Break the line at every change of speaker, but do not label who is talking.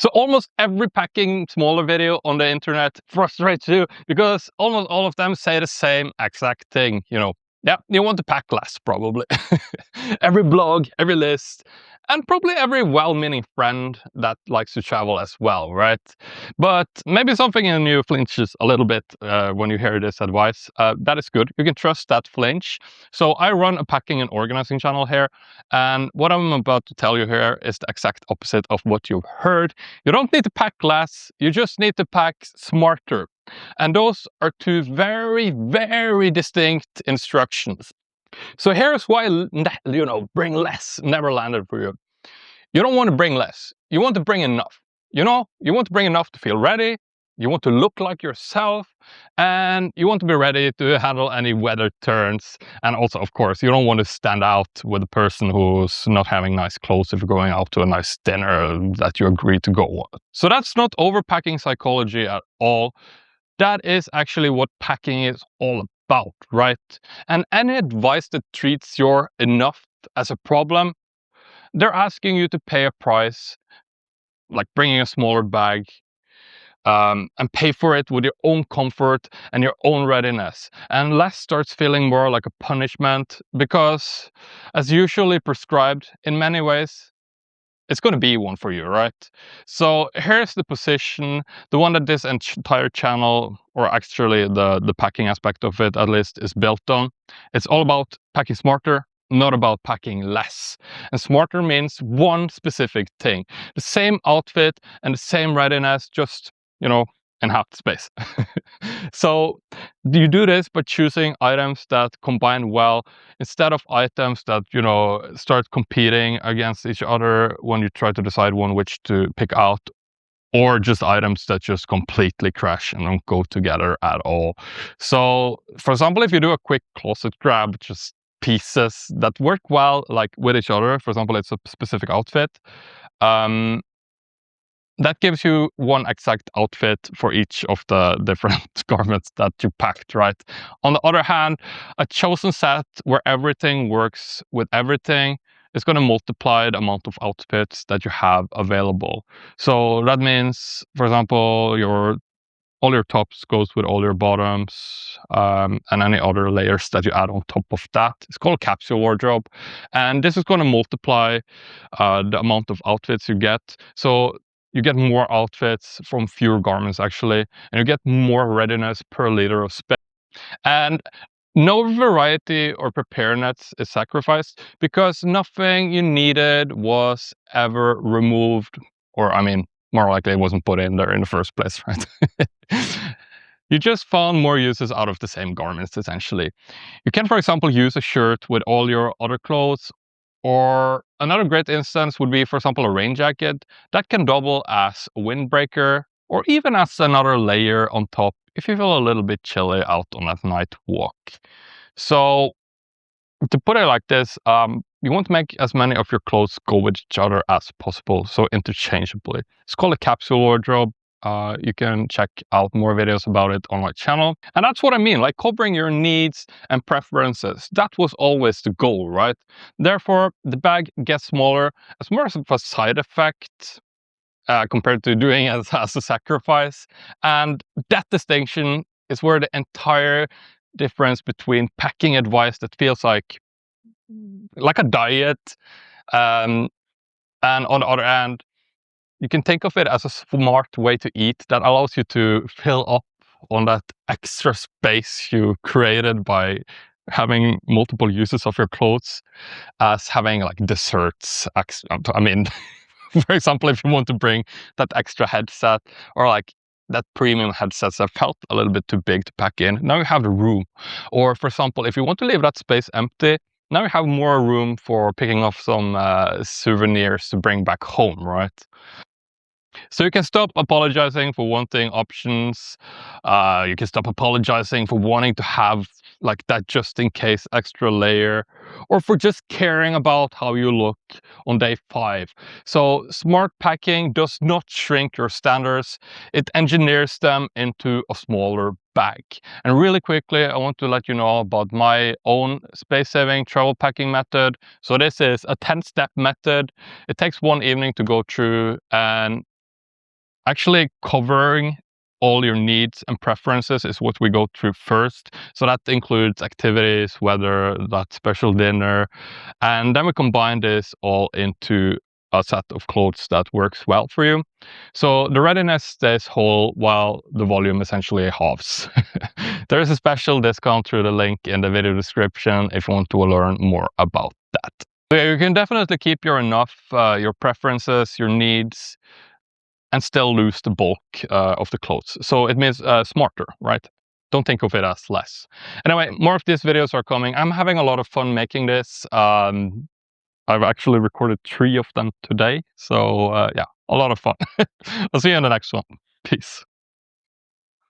So almost every packing smaller video on the internet frustrates you because almost all of them say the same exact thing. Yeah, you want to pack less, probably. Every blog, every list, and probably every well-meaning friend that likes to travel as well, right? But maybe something in you flinches a little bit when you hear this advice. That is good. You can trust that flinch. So I run a packing and organizing channel here, and what I'm about to tell you here is the exact opposite of what you've heard. You don't need to pack less, you just need to pack smarter. And those are two very, very distinct instructions. So here's why, bring less never landed for you. You don't want to bring less, you want to bring enough. You want to bring enough to feel ready, you want to look like yourself, and you want to be ready to handle any weather turns. And also, of course, you don't want to stand out with a person who's not having nice clothes if you're going out to a nice dinner that you agree to go on. So that's not overpacking psychology at all. That is actually what packing is all about, right? And any advice that treats your enough as a problem, they're asking you to pay a price, like bringing a smaller bag, and pay for it with your own comfort and your own readiness. And less starts feeling more like a punishment because, as usually prescribed in many ways, it's going to be one for you, right? So here's the position, the one that this entire channel, or actually the packing aspect of it at least, is built on. It's all about packing smarter, not about packing less. And smarter means one specific thing: the same outfit and the same readiness, just, in half the space. So you do this by choosing items that combine well instead of items that, start competing against each other when you try to decide which to pick out, or just items that just completely crash and don't go together at all. So, for example, if you do a quick closet grab, just pieces that work well, like with each other, for example, it's a specific outfit, um, that gives you one exact outfit for each of the different garments that you packed, right? On the other hand, a chosen set where everything works with everything is going to multiply the amount of outfits that you have available. So that means, for example, all your tops goes with all your bottoms, and any other layers that you add on top of that. It's called Capsule Wardrobe, and this is going to multiply the amount of outfits you get. So you get more outfits from fewer garments, actually, and you get more readiness per liter of space. And no variety or preparedness is sacrificed because nothing you needed was ever removed, or I mean, more likely it wasn't put in there in the first place, right? You just found more uses out of the same garments, essentially. You can, for example, use a shirt with all your other clothes, or another great instance would be, for example, a rain jacket that can double as a windbreaker, or even as another layer on top if you feel a little bit chilly out on that night walk. So to put it like this, you want to make as many of your clothes go with each other as possible, so interchangeably. It's called a capsule wardrobe. You can check out more videos about it on my channel. And that's what I mean, like covering your needs and preferences. That was always the goal, right? Therefore, the bag gets smaller as more of a side effect compared to doing it as a sacrifice. And that distinction is where the entire difference between packing advice that feels like a diet, um, and on the other hand, you can think of it as a smart way to eat that allows you to fill up on that extra space you created by having multiple uses of your clothes, as having like desserts. I mean, for example, if you want to bring that extra headset, or like that premium headsets that felt a little bit too big to pack in, now you have the room. Or for example, if you want to leave that space empty, now you have more room for picking up some souvenirs to bring back home, right? So you can stop apologizing for wanting options. You can stop apologizing for wanting to have like that just in case extra layer, or for just caring about how you look on day 5. So smart packing does not shrink your standards, it engineers them into a smaller bag. And really quickly, I want to let you know about my own space-saving travel packing method. So this is a 10-step method. It takes one evening to go through, and Actually covering all your needs and preferences is what we go through first. So that includes activities, whether that special dinner, and then we combine this all into a set of clothes that works well for you. So the readiness stays whole while the volume essentially halves. There is a special discount through the link in the video description if you want to learn more about that. So yeah, you can definitely keep your enough, your preferences, your needs, and still lose the bulk of the clothes. So it means smarter, right? Don't think of it as less. Anyway, more of these videos are coming. I'm having a lot of fun making this. I've actually recorded 3 of them today. So yeah, a lot of fun. I'll see you in the next one. Peace.